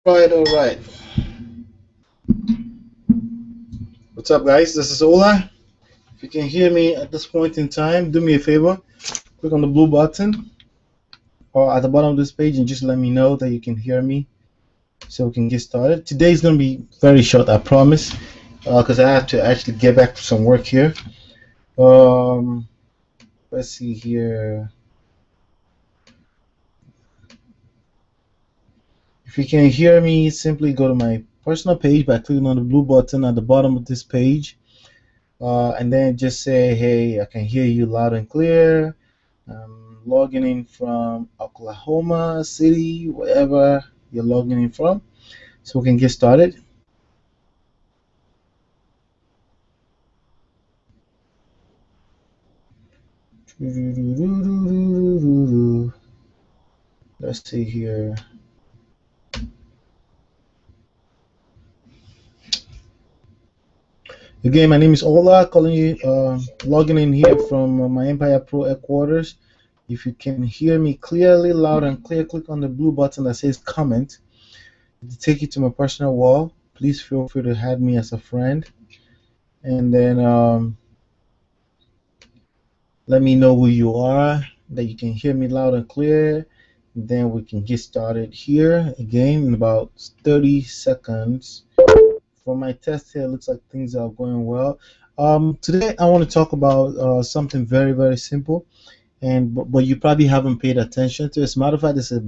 All right. What's up, guys? This is Ola. If you can hear me at this point in time, do me a favor. Click on the blue button or at the bottom of this page and just let me know that you can hear me so we can get started. Today's going to be very short, I promise, because I have to actually get back to some work here. Um, let's see here. If you can hear me, simply go to my personal page by clicking on the blue button at the bottom of this page. And then just say, hey, I can hear you loud and clear. I'm logging in from Oklahoma City, wherever you're logging in from, so we can get started. Let's see here. Again, my name is Ola, calling you, logging in here from my Empire Pro headquarters. If you can hear me clearly, loud and clear, click on the blue button that says comment. To take you to my personal wall, please feel free to add me as a friend. And then let me know who you are, that you can hear me loud and clear. Then we can get started here again in about 30 seconds. From my test here, it looks like things are going well. Today I want to talk about something very, very simple, and but you probably haven't paid attention to. As a matter of fact, there's a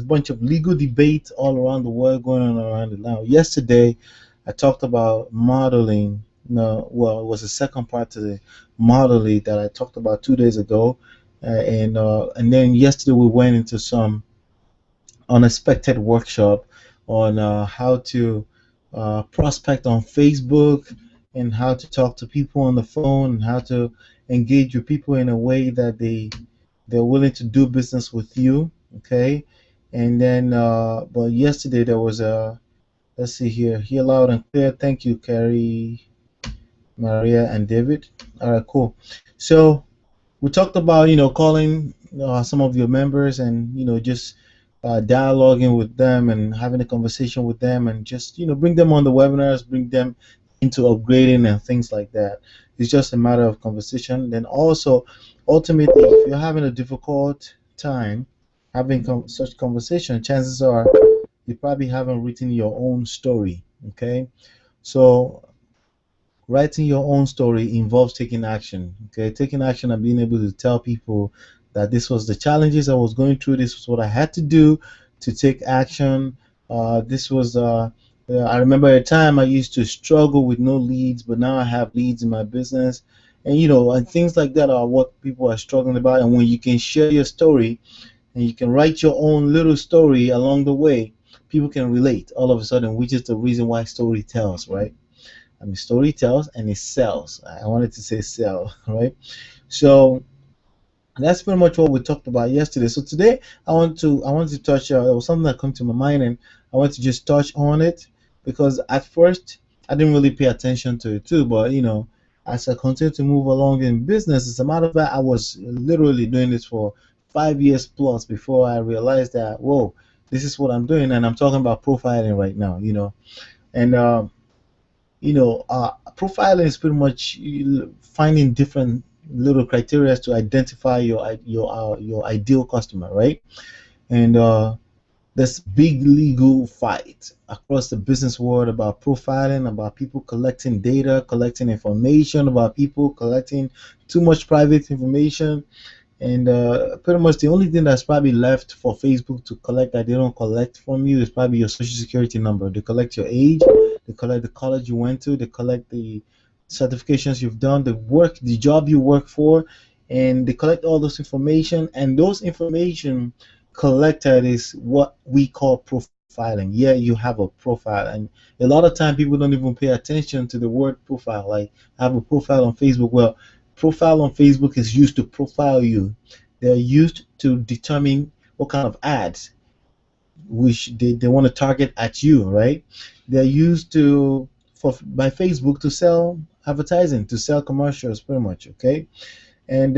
bunch of legal debate all around the world going on around it now. Yesterday, I talked about modeling. No, well, it was the second part to the modeling that I talked about 2 days ago, and then yesterday we went into some unexpected workshop on how to prospect on Facebook and how to talk to people on the phone and how to engage with people in a way that they're willing to do business with you. Okay, and then but yesterday there was a, let's see here, hear loud and clear. Thank you, Carrie, Maria, and David. All right, cool. So we talked about calling some of your members and just dialoguing with them and having a conversation with them and just bring them on the webinars, bring them into upgrading and things like that. It's just a matter of conversation. Then also, ultimately, if you're having a difficult time having such conversation, chances are you probably haven't written your own story. Okay, so writing your own story involves taking action. Okay, taking action and being able to tell people that this was the challenges I was going through, this was what I had to do to take action. This was I remember a time I used to struggle with no leads, but now I have leads in my business. And and things like that are what people are struggling about. And when you can share your story and you can write your own little story along the way, people can relate all of a sudden, which is the reason why story tells, right? I mean, story tells and it sells. I wanted to say sell, right? So that's pretty much what we talked about yesterday. So today I want to touch. It was something that came to my mind, and I want to just touch on it because at first I didn't really pay attention to it too. But as I continue to move along in business, as a matter of fact, I was literally doing this for 5 years plus before I realized that whoa, this is what I'm doing, and I'm talking about profiling right now. And profiling is pretty much finding different little criteria to identify your ideal customer, right? And there's big legal fight across the business world about profiling, about people collecting data, collecting information about people, collecting too much private information. And pretty much the only thing that's probably left for Facebook to collect that they don't collect from you is probably your social security number. They collect your age, they collect the college you went to, they collect the certifications you've done, the work, the job you work for, and they collect all those information. And those information collected is what we call profiling. Yeah, you have a profile, and a lot of time people don't even pay attention to the word profile. Like, I have a profile on Facebook. Well, profile on Facebook is used to profile you. They're used to determine what kind of ads which they want to target at you, right? They're used by Facebook to sell advertising, to sell commercials, pretty much, okay? And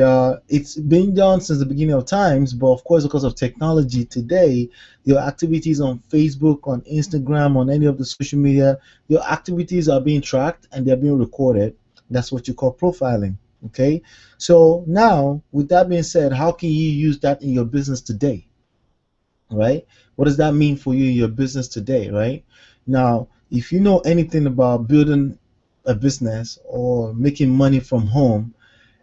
it's been done since the beginning of times, but of course, because of technology today, your activities on Facebook, on Instagram, on any of the social media, your activities are being tracked and they're being recorded. That's what you call profiling. Okay. So now, with that being said, how can you use that in your business today? Right? What does that mean for you in your business today? Right? Now, if you know anything about building a business or making money from home,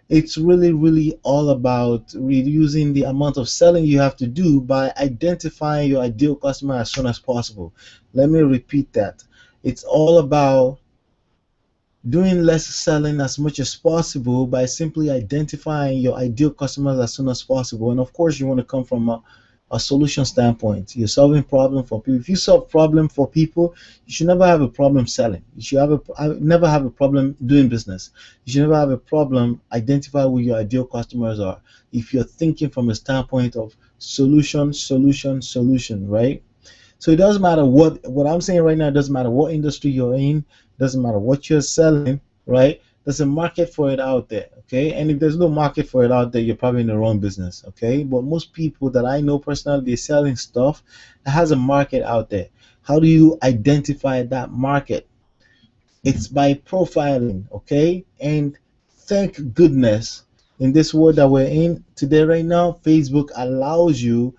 it's really all about reducing the amount of selling you have to do by identifying your ideal customer as soon as possible. Let me repeat that. It's all about doing less selling as much as possible by simply identifying your ideal customers as soon as possible. And of course, you want to come from a solution standpoint. You're solving problem for people. If you solve problem for people, you should never have a problem selling. You should never have a problem doing business. You should never have a problem identify who your ideal customers are. If you're thinking from a standpoint of solution, right? So it doesn't matter what I'm saying right now. It doesn't matter what industry you're in. Doesn't matter what you're selling, right? There's a market for it out there, okay? And if there's no market for it out there, you're probably in the wrong business, okay? But most people that I know personally, they're selling stuff that has a market out there. How do you identify that market? It's by profiling, okay? And thank goodness in this world that we're in today, right now, Facebook allows you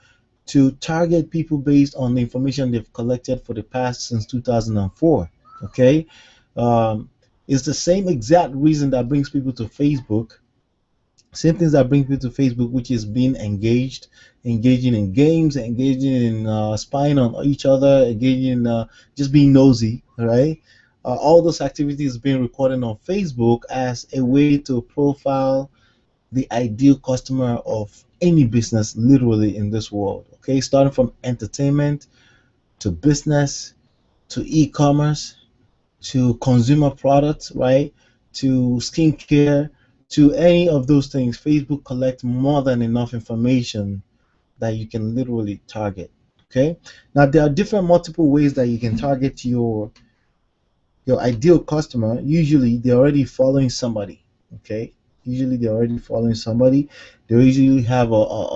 to target people based on the information they've collected for the past since 2004. Okay, um, it's the same exact reason that brings people to Facebook. Same things that bring people to Facebook, which is being engaging in games, engaging in spying on each other, engaging in just being nosy, right? All those activities being recorded on Facebook as a way to profile the ideal customer of any business literally in this world. Okay, starting from entertainment to business to e-commerce to consumer products, right? To skincare, to any of those things. Facebook collects more than enough information that you can literally target. Okay. Now there are different multiple ways that you can target your ideal customer. Usually they're already following somebody. Okay. Usually they're already following somebody. They usually have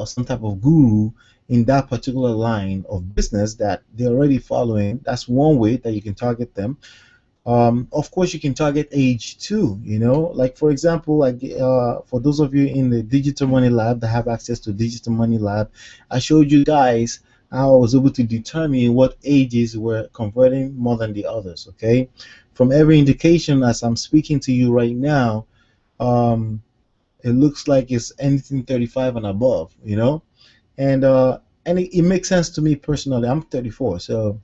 some type of guru in that particular line of business that they're already following. That's one way that you can target them. Of course, you can target age too. Like for example, like for those of you in the Digital Money Lab that have access to Digital Money Lab, I showed you guys how I was able to determine what ages were converting more than the others. Okay, from every indication as I'm speaking to you right now, um, it looks like it's anything 35 and above. And it makes sense to me personally. I'm 34, so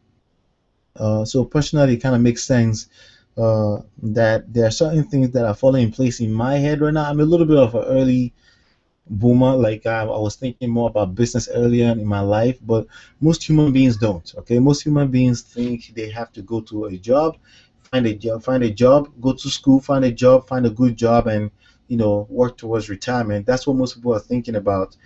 personally, it kind of makes sense that there are certain things that are falling in place in my head right now. I'm a little bit of an early boomer. Like I was thinking more about business earlier in my life, but most human beings don't. Okay, most human beings think they have to go to a job, find a job, go to school, find a job, find a good job, and work towards retirement. That's what most people are thinking about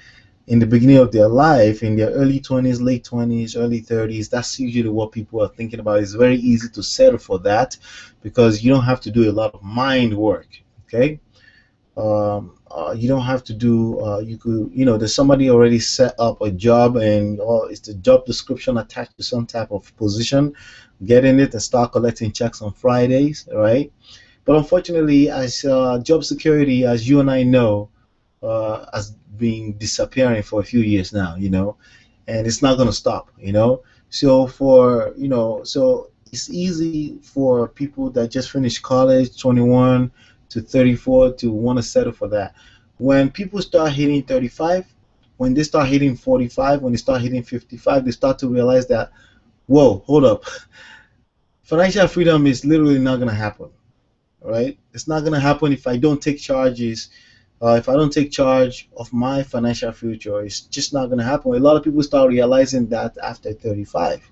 in the beginning of their life, in their early 20s, late 20s, early 30s. That's usually what people are thinking about. It's very easy to settle for that because you don't have to do a lot of mind work. Okay. You don't have to do, you could, there's somebody already set up a job, and it's the job description attached to some type of position. Get in it and start collecting checks on Fridays, right? But unfortunately, as job security, as you and I know, has been disappearing for a few years now, and it's not going to stop, So it's easy for people that just finished college, 21 to 34, to want to settle for that. When people start hitting 35, when they start hitting 45, when they start hitting 55, they start to realize that, whoa, hold up, financial freedom is literally not going to happen, right? It's not going to happen if I don't take charges. If I don't take charge of my financial future, it's just not going to happen. A lot of people start realizing that after 35.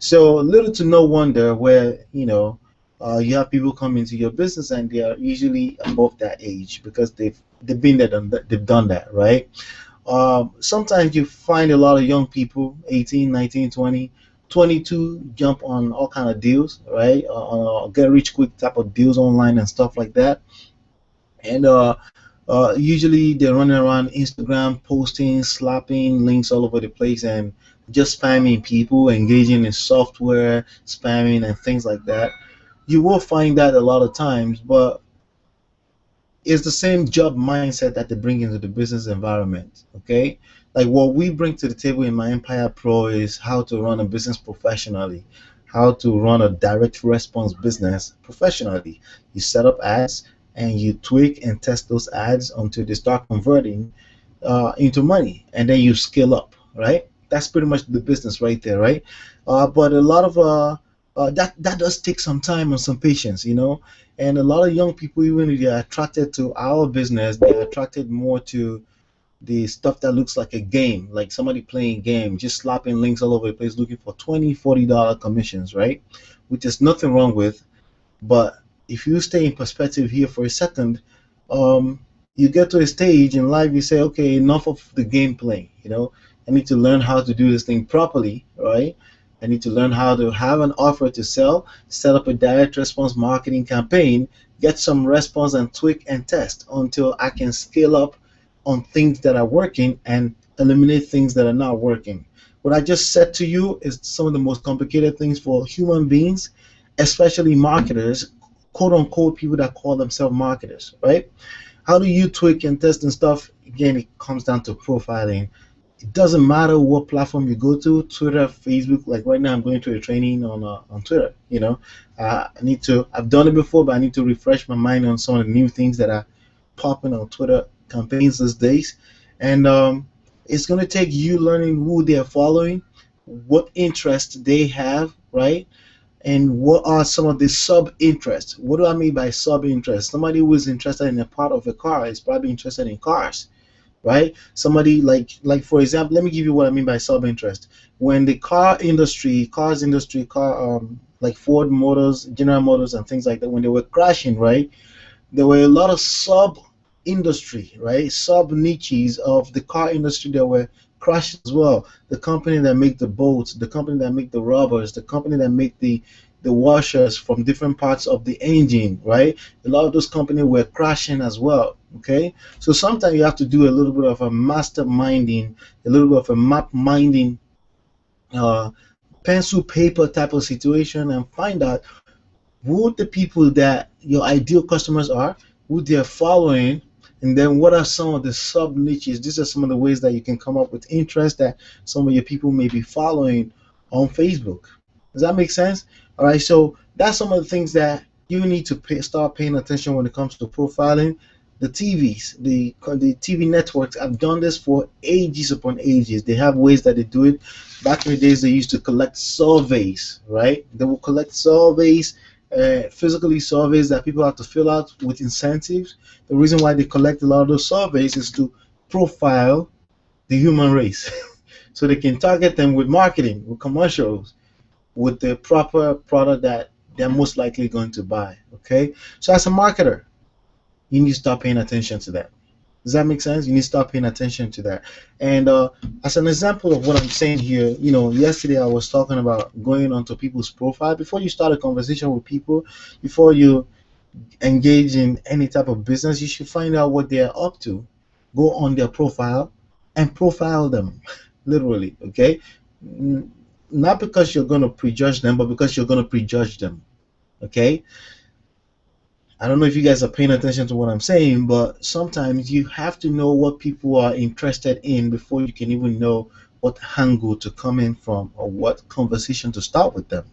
So little to no wonder where, you have people come into your business and they are usually above that age because they've been there, they've done that, right? Sometimes you find a lot of young people, 18, 19, 20, 22, jump on all kind of deals, right? On get rich quick type of deals online and stuff like that. And Usually they're running around Instagram, posting, slapping links all over the place, and just spamming people, engaging in software spamming and things like that. You will find that a lot of times, but it's the same job mindset that they bring into the business environment. Okay, like what we bring to the table in my Empire Pro is how to run a business professionally, how to run a direct response business professionally. You set up ads and you tweak and test those ads until they start converting into money, and then you scale up, right? That's pretty much the business right there, right? But a lot of that does take some time and some patience, and a lot of young people, even if they're attracted to our business, they're attracted more to the stuff that looks like a game, like somebody playing game, just slapping links all over the place, looking for $20, $40 commissions, right? Which is nothing wrong with. But if you stay in perspective here for a second, um, you get to a stage in life, you say, okay, enough of the gameplay. I need to learn how to do this thing properly, right? I need to learn how to have an offer to sell, set up a direct response marketing campaign, get some response and tweak and test until I can scale up on things that are working and eliminate things that are not working. What I just said to you is some of the most complicated things for human beings, especially marketers, quote unquote, people that call themselves marketers, right? How do you tweak and test and stuff? Again, it comes down to profiling. It doesn't matter what platform you go to, Twitter, Facebook. Like right now, I'm going through a training on Twitter. I need to. I've done it before, but I need to refresh my mind on some of the new things that are popping on Twitter campaigns these days. And it's going to take you learning who they're following, what interests they have, right? And what are some of the sub interests? What do I mean by sub interest? Somebody who is interested in a part of a car is probably interested in cars, right? Somebody like for example, let me give you what I mean by sub interest. When the cars industry, like Ford Motors, General Motors, and things like that, when they were crashing, right? There were a lot of sub industry, right? Sub niches of the car industry that were crashed as well. The company that make the boats, the company that make the rubbers, the company that make the washers from different parts of the engine, right? A lot of those companies were crashing as well. Okay, so sometimes you have to do a little bit of a masterminding, a little bit of a map minding, uh, pencil paper type of situation, and find out who the people that your ideal customers are, who they're following, and then what are some of the sub niches. These are some of the ways that you can come up with interest that some of your people may be following on Facebook. Does that make sense? All right, so that's some of the things that you need to start paying attention when it comes to profiling. The TVs, the TV networks have done this for ages upon ages. They have ways that they do it. Back in the days, they used to collect surveys, right? They will collect surveys, physically surveys that people have to fill out with incentives. The reason why they collect a lot of those surveys is to profile the human race, so they can target them with marketing, with commercials, with the proper product that they're most likely going to buy. Okay, so as a marketer, you need to start paying attention to that. Does that make sense? You need to start paying attention to that. And as an example of what I'm saying here, yesterday I was talking about going onto people's profile. Before you start a conversation with people, before you engage in any type of business, you should find out what they're up to. Go on their profile and profile them, literally. Okay, not because you're going to prejudge them, but because you're going to prejudge them. Okay. I don't know if you guys are paying attention to what I'm saying, but sometimes you have to know what people are interested in before you can even know what angle to come in from or what conversation to start with them.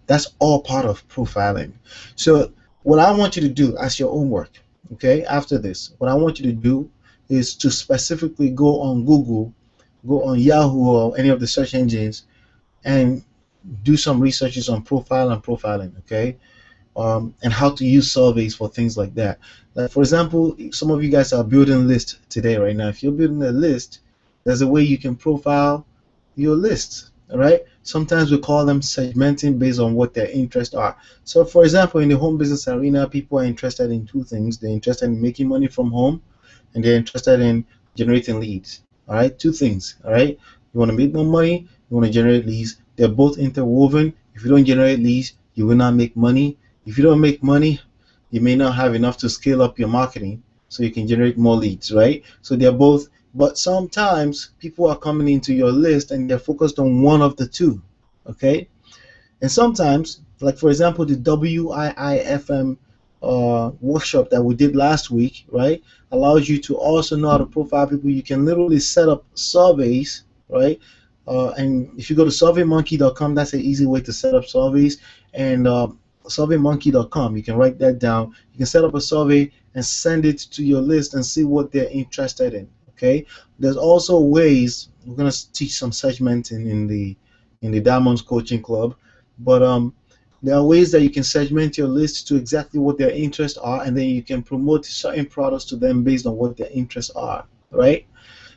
That's all part of profiling. So what I want you to do as your homework, okay, after this, what I want you to do is to specifically go on Google, go on Yahoo or any of the search engines, and do some researches on profile and profiling, okay? And how to use surveys for things like that. Like for example, some of you guys are building lists today right now. If you're building a list, there's a way you can profile your list. All right. Sometimes we call them segmenting based on what their interests are. So for example, in the home business arena, people are interested in two things. They're interested in making money from home, and they're interested in generating leads. All right. Two things. All right. You want to make more money. You want to generate leads. They're both interwoven. If you don't generate leads, you will not make money. If you don't make money, you may not have enough to scale up your marketing. so you can generate more leads, right? So they're both, but sometimes people are coming into your list and they're focused on one of the two, okay? And sometimes, like for example, the WIIFM workshop that we did last week, right, allows you to also know how to profile people. You can literally set up surveys, right? And if you go to surveymonkey.com, that's an easy way to set up surveys. And surveymonkey.com, you can write that down. You can set up a survey and send it to your list and see what they're interested in. Okay. There's also ways we're gonna teach some segmenting in the Diamonds Coaching Club, but there are ways that you can segment your list to exactly what their interests are, and then you can promote certain products to them based on what their interests are. Right?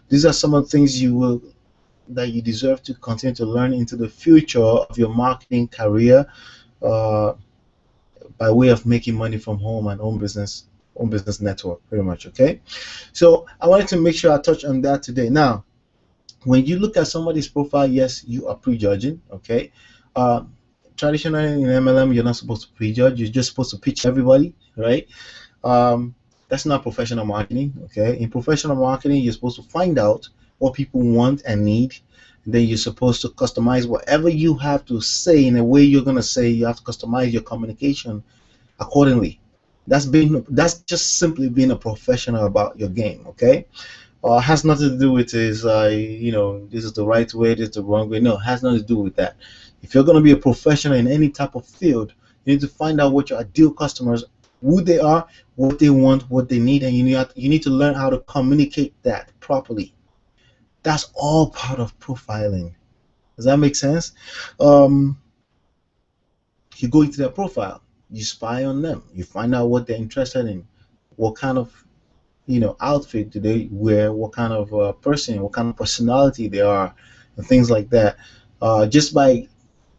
These are some of the things that you deserve to continue to learn into the future of your marketing career, uh, by way of making money from home and own business network, pretty much. Okay. So I wanted to make sure I touch on that today. Now, when you look at somebody's profile, yes, you are prejudging. Okay. Uh, Traditionally in MLM, you're not supposed to prejudge. You're just supposed to pitch everybody, right? That's not professional marketing. Okay. In professional marketing, you're supposed to find out what people want and need. And then you're supposed to customize whatever you have to say in a way you're gonna say. You have to customize your communication accordingly. That's just simply being a professional about your game. Okay. Has nothing to do with is this is the right way, this is the wrong way. No, it has nothing to do with that. If you're going to be a professional in any type of field, you need to find out what your ideal customers, who they are, what they want, what they need, and you need to learn how to communicate that properly. That's all part of profiling. Does that make sense? Um, you go into their profile, you spy on them, you find out what they're interested in, what kind of outfit do they wear, what kind of person, what kind of personality they are, and things like that. Just by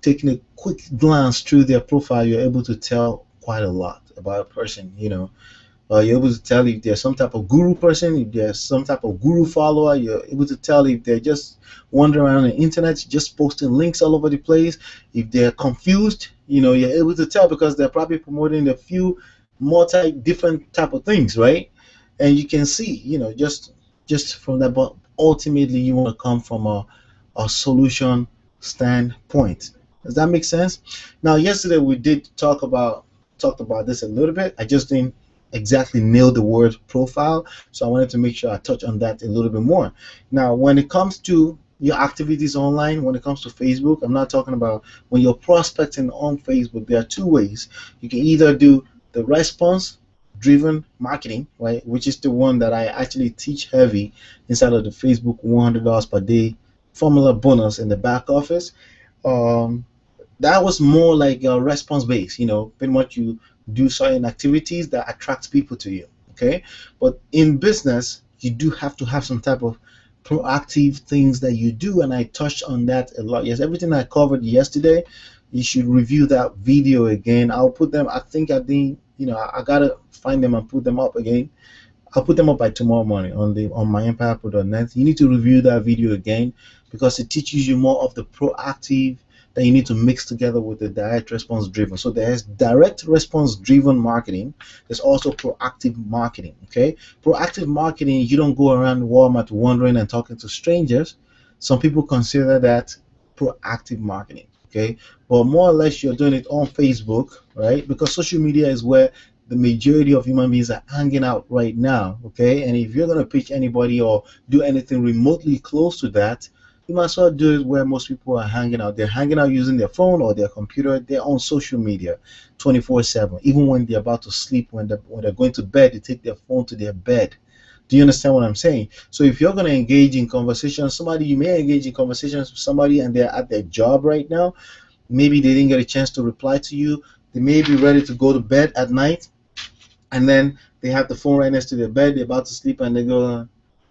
taking a quick glance through their profile, you're able to tell quite a lot about a person. You're able to tell if they're some type of guru person, if they're some type of guru follower. You're able to tell if they're just wandering around the internet, just posting links all over the place. If they're confused, you're able to tell because they're probably promoting a few multi different type of things, right? And you can see, just from that. But ultimately, you want to come from a solution standpoint. Does that make sense? Now, yesterday we did talked about this a little bit. I just didn't exactly nail the word profile, so I wanted to make sure I touch on that a little bit more. Now, when it comes to your activities online, when it comes to Facebook, I'm not talking about when you're prospecting on Facebook. There are two ways. You can either do the response driven marketing, right, which is the one that I actually teach heavy inside of the Facebook $100 per day formula bonus in the back office. Um, that was more like a response based, pretty much you do certain activities that attract people to you. Okay. But in business, you do have to have some type of proactive things that you do, and I touched on that a lot. Yes, everything I covered yesterday, you should review that video again. I'll put them, I think I didn't, I gotta find them and put them up again. I'll put them up by tomorrow morning on my EmpirePro.net. You need to review that video again because it teaches you more of the proactive that you need to mix together with the direct response driven. So there's direct response driven marketing. There's also proactive marketing. Okay, proactive marketing, you don't go around Walmart wandering and talking to strangers. Some people consider that proactive marketing. Okay, but more or less you're doing it on Facebook, right? Because social media is where the majority of human beings are hanging out right now. Okay, and if you're going to pitch anybody or do anything remotely close to that, you might as well do it where most people are hanging out. They're hanging out using their phone or their computer. They're on social media 24/7. Even when they're about to sleep, when they're going to bed, they take their phone to their bed. Do you understand what I'm saying? So if you're going to engage in conversations, you may engage in conversations with somebody and they're at their job right now. Maybe they didn't get a chance to reply to you. They may be ready to go to bed at night, and then they have the phone right next to their bed. They're about to sleep, and they go,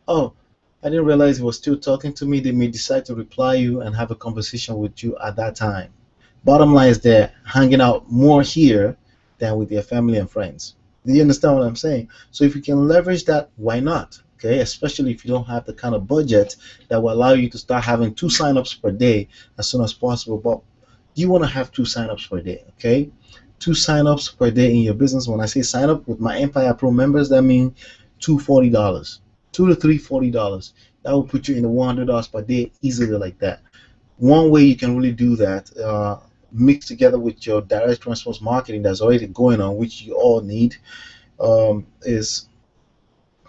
"Oh, I didn't realize he was still talking to me." They may decide to reply you and have a conversation with you at that time. Bottom line is they're hanging out more here than with their family and friends. Do you understand what I'm saying? So if you can leverage that, why not? Okay, especially if you don't have the kind of budget that will allow you to start having 2 signups per day as soon as possible. But you want to have 2 signups per day, okay? 2 signups per day in your business. When I say sign up with my Empire Pro members, that means $240, $2 to $3 $40. That will put you in the $100 per day easily like that. One way you can really do that, mixed together with your direct response marketing that's already going on, which you all need, is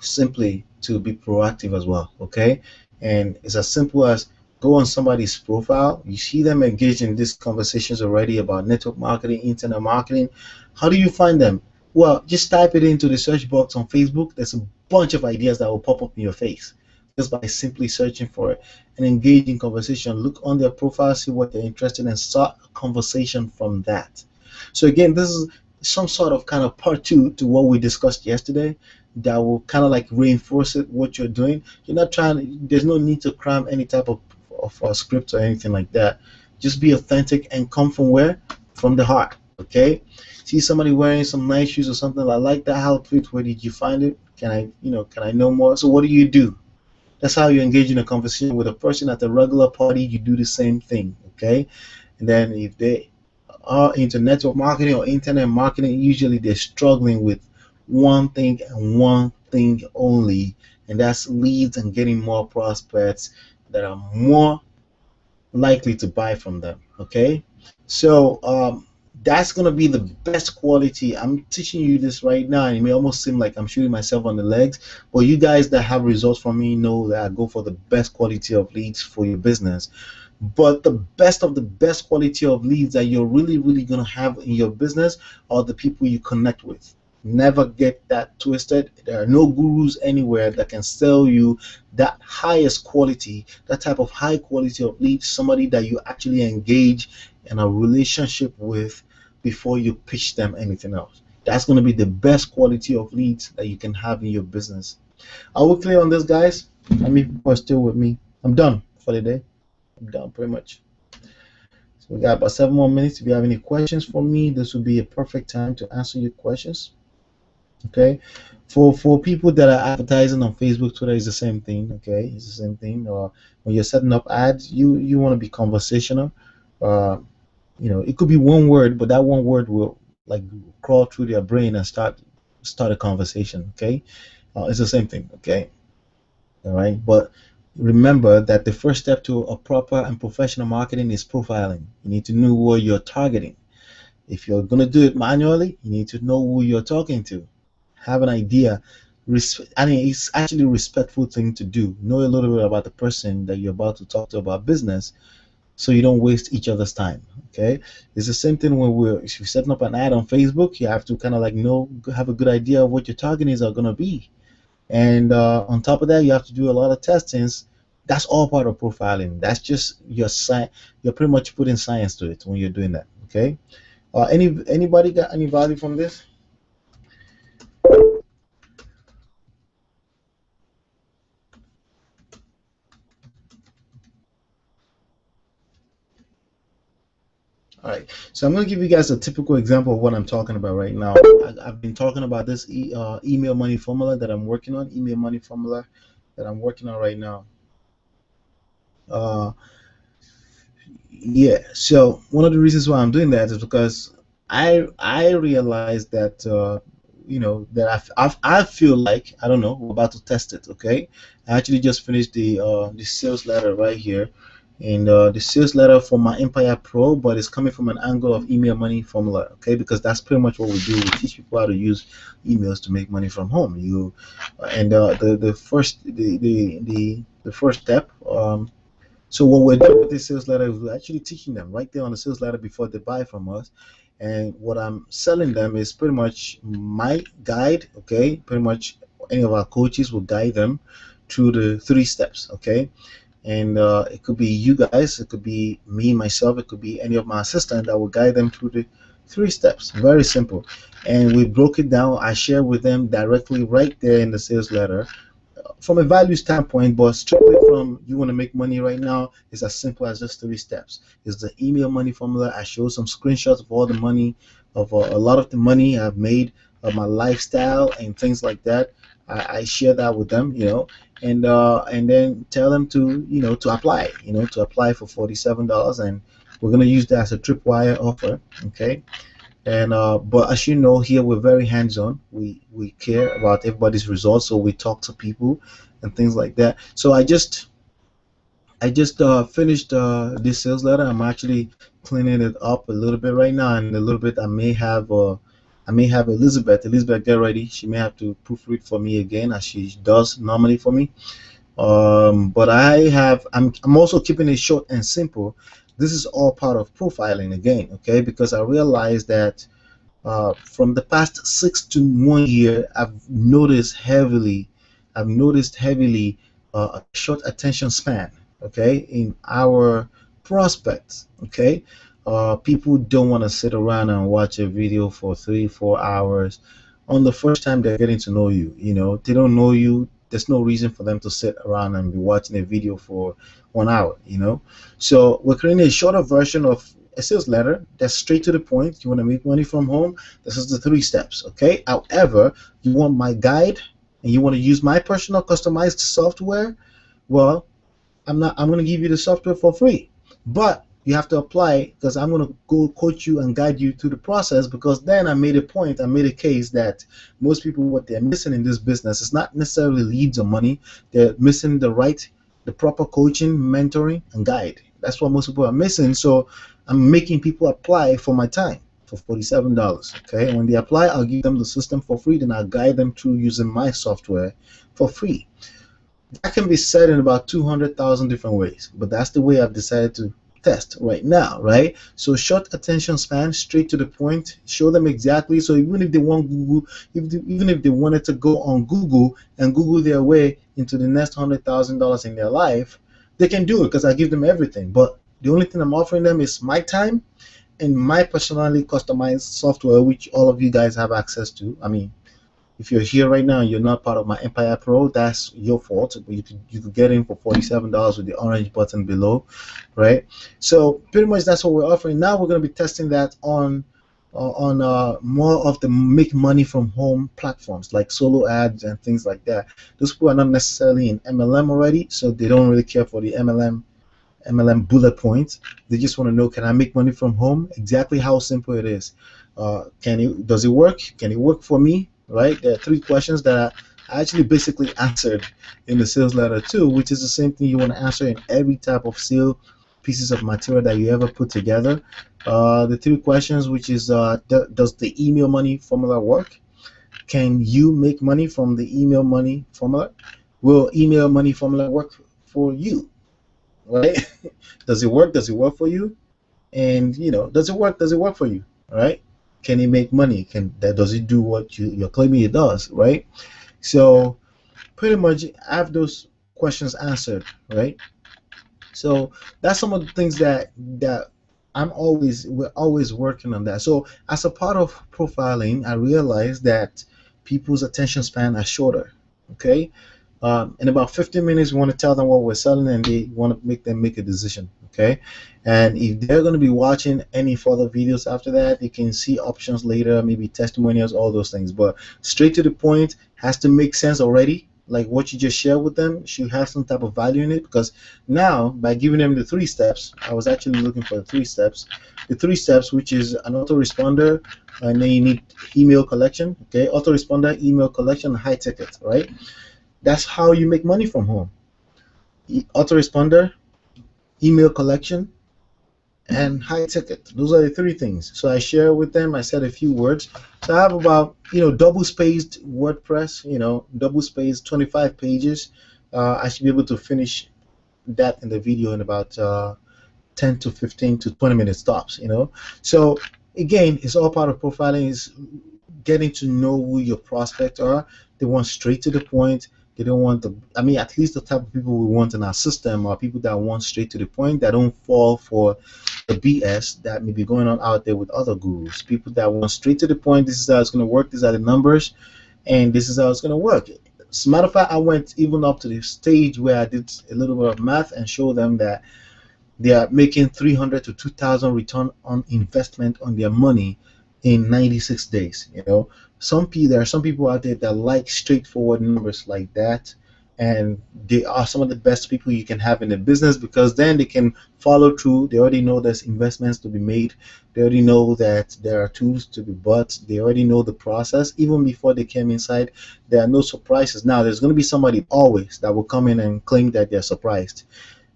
simply to be proactive as well. Okay, and it's as simple as go on somebody's profile. You see them engaged in these conversations already about network marketing, internet marketing. How do you find them? Well, just type it into the search box on Facebook. There's a bunch of ideas that will pop up in your face just by simply searching for it and engage in conversation. Look on their profile, see what they're interested in, start a conversation from that. So again, this is some sort of kind of part two to what we discussed yesterday that will kind of like reinforce it, what you're doing. You're not trying, there's no need to cram any type of script or anything like that. Just be authentic and come from where? From the heart. Okay? See somebody wearing some nice shoes or something, I like that outfit, where did you find it? Can I know more? So what do you do? That's how you engage in a conversation with a person at a regular party. You do the same thing. Okay? And then if they are into network marketing or internet marketing, usually they're struggling with one thing and one thing only, and that's leads and getting more prospects that are more likely to buy from them. Okay, so that's gonna be the best quality. I'm teaching you this right now, and it may almost seem like I'm shooting myself on the legs, but you guys that have results from me know that I go for the best quality of leads for your business. But the best of the best quality of leads that you're really going to have in your business are the people you connect with. Never get that twisted. There are no gurus anywhere that can sell you that highest quality, that type of high quality of leads, somebody that you actually engage in a relationship with before you pitch them anything else. That's going to be the best quality of leads that you can have in your business. Are we clear on this, guys? How many people are still with me? I'm done for the day. I'm done pretty much. So we got about 7 more minutes. If you have any questions for me, this would be a perfect time to answer your questions. Okay, for people that are advertising on Facebook, Twitter is the same thing. Okay, it's the same thing. Or when you're setting up ads, you want to be conversational. It could be one word, but that one word will like crawl through their brain and start a conversation. Okay, it's the same thing. Okay, all right, but remember that the first step to a proper and professional marketing is profiling. You need to know who you're targeting. If you're going to do it manually, you need to know who you're talking to. Have an idea. It's actually a respectful thing to do. Know a little bit about the person that you're about to talk to about business, so you don't waste each other's time. Okay, it's the same thing if you're setting up an ad on Facebook. You have to kind of like have a good idea of what your targetings are going to be. And on top of that, you have to do a lot of testings. That's all part of profiling. That's just your science. You're pretty much putting science to it when you're doing that. Okay. Anybody got any value from this? All right, so I'm going to give you guys a typical example of what I'm talking about right now. I've been talking about this email money formula that I'm working on, right now. Yeah, so one of the reasons why I'm doing that is because I realized that that I feel like, I don't know, we're about to test it. Okay, I actually just finished the sales letter right here. And the sales letter for my Empire Pro, but it's coming from an angle of email money formula. Okay, because that's pretty much what we do. We teach people how to use emails to make money from home. The first step. So what we're doing with this sales letter is we're actually teaching them right there on the sales letter before they buy from us. And what I'm selling them is pretty much my guide. Okay, pretty much any of our coaches will guide them through the 3 steps. Okay. And it could be you guys, it could be me, myself, it could be any of my assistants that will guide them through the 3 steps. Very simple. And we broke it down. I share with them directly right there in the sales letter from a value standpoint, but strictly from you want to make money right now, it's as simple as just 3 steps. It's the email money formula. I show some screenshots of all the money, of a lot of the money I've made, of my lifestyle and things like that. I share that with them, and then tell them to apply, to apply for $47, and we're gonna use that as a tripwire offer. Okay, And but as you know, here we're very hands-on. We care about everybody's results, so we talk to people and things like that. So I just finished this sales letter. I'm actually cleaning it up a little bit right now, and a little bit I may have Elizabeth. Elizabeth, get ready. She may have to proofread for me again, as she does normally for me. But I'm also keeping it short and simple. This is all part of profiling again, okay? Because I realized that from the past 6 to 1 year, I've noticed heavily a short attention span, okay, in our prospects, okay. People don't want to sit around and watch a video for 3, 4 hours on the first time they're getting to know you. They don't know you. There's no reason for them to sit around and be watching a video for 1 hour. So we're creating a shorter version of a sales letter that's straight to the point. You want to make money from home? This is the 3 steps, okay? However, you want my guide and you want to use my personal customized software, well, I'm going to give you the software for free. But you have to apply, because I'm going to go coach you and guide you through the process, because then I made a case that most people, what they're missing in this business is not necessarily leads or money. They're missing the proper coaching, mentoring, and guide. That's what most people are missing. So I'm making people apply for my time for $47. Okay, and when they apply, I'll give them the system for free. Then I'll guide them through using my software for free. That can be said in about 200,000 different ways, but that's the way I've decided to test right now, right? So short attention span, straight to the point, show them exactly. So even if they want Google, even if they wanted to go on Google and Google their way into the next $100,000 in their life, they can do it, because I give them everything. But the only thing I'm offering them is my time and my personally customized software, which all of you guys have access to. I mean, if you're here right now and you're not part of my Empire Pro, that's your fault. But you could get in for $47 with the orange button below, right? So pretty much that's what we're offering. Now we're going to be testing that on more of the make money from home platforms like solo ads and things like that. Those people are not necessarily in MLM already, so they don't really care for the MLM bullet points. They just want to know, can I make money from home? Exactly how simple it is. Does it work? Can it work for me? Right? There are 3 questions that I actually basically answered in the sales letter too, which is the same thing you want to answer in every type of sale pieces of material that you ever put together. The 3 questions, which is does the email money formula work? Can you make money from the email money formula? Will email money formula work for you? Right? Does it work? Does it work for you? And does it work? Does it work for you? All right? Can it make money? Does it do what you're claiming it does? Right? So pretty much I have those questions answered, right? So that's some of the things that we're always working on that. So as a part of profiling, I realized that people's attention span are shorter. Okay, in about 15 minutes, we want to tell them what we're selling, and they want to make them make a decision. Okay, and if they're going to be watching any further videos after that, they can see options later, maybe testimonials, all those things. But straight to the point has to make sense already. Like what you just shared with them should have some type of value in it, because now by giving them the 3 steps, I was actually looking for the 3 steps. The 3 steps, which is an autoresponder, and then you need email collection. Okay, autoresponder, email collection, high ticket, right? That's how you make money from home. Autoresponder, email collection, and high ticket. Those are the 3 things. So I share with them. I said a few words. So I have about double spaced WordPress. Double spaced 25 pages. I should be able to finish that in the video in about 10 to 15 to 20 minutes tops. So again, it's all part of profiling. Is getting to know who your prospects are. They want straight to the point. They don't want at least the type of people we want in our system are people that want straight to the point, that don't fall for the BS that may be going on out there with other gurus. People that want straight to the point. This is how it's going to work. These are the numbers, and this is how it's going to work. As a matter of fact, I went even up to the stage where I did a little bit of math and showed them that they are making 300 to 2,000 return on investment on their money in 96 days. There are some people out there that like straightforward numbers like that, and they are some of the best people you can have in the business, because then they can follow through. They already know there's investments to be made. They already know that there are tools to be bought. They already know the process. Even before they came inside, there are no surprises. Now, there's going to be somebody always that will come in and claim that they're surprised.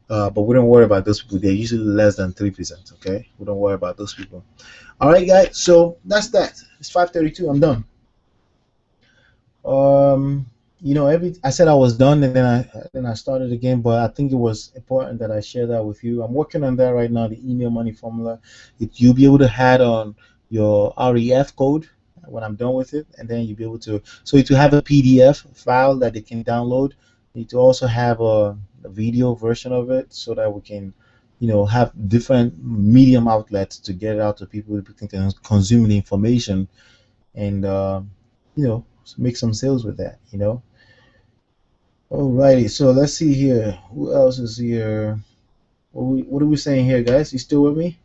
But we don't worry about those people. They're usually less than 3%. Okay, we don't worry about those people. All right, guys. So that's that. It's 5:32. I'm done. Um, every I said I was done, and then I started again. But I think it was important that I share that with you. I'm working on that right now. The email money formula. You'll be able to add on your REF code when I'm done with it, and then you'll be able to. So to have a PDF file that they can download, you need to also have a video version of it so that we can, have different medium outlets to get it out to people who can consume the information, and make some sales with that. Alrighty, so let's see here. Who else is here? What are we saying here, guys? You still with me?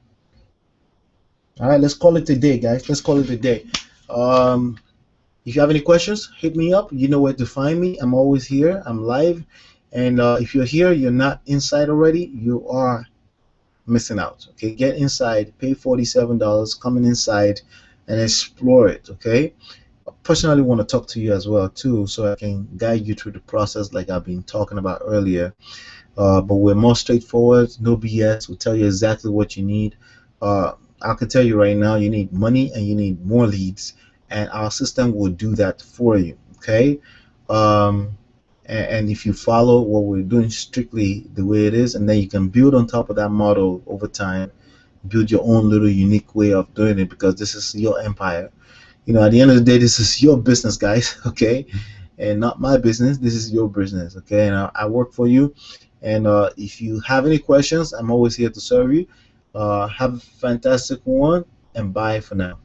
All right, let's call it a day, guys. Let's call it a day. Um, if you have any questions, hit me up. You know where to find me. I'm always here. I'm live, and if you're here, you're not inside already. You are missing out. Okay, get inside. Pay $47. Come inside and explore it. Okay. Personally want to talk to you as well too, so I can guide you through the process like I've been talking about earlier. But we're more straightforward, no BS. We'll tell you exactly what you need. I can tell you right now, you need money and you need more leads, and our system will do that for you. Okay. Um, and if you follow what we're doing strictly the way it is, and then you can build on top of that model over time, build your own little unique way of doing it, because this is your empire. At the end of the day, this is your business, guys. Okay, and not my business. This is your business. Okay, and I work for you. And if you have any questions, I'm always here to serve you. Have a fantastic one, and bye for now.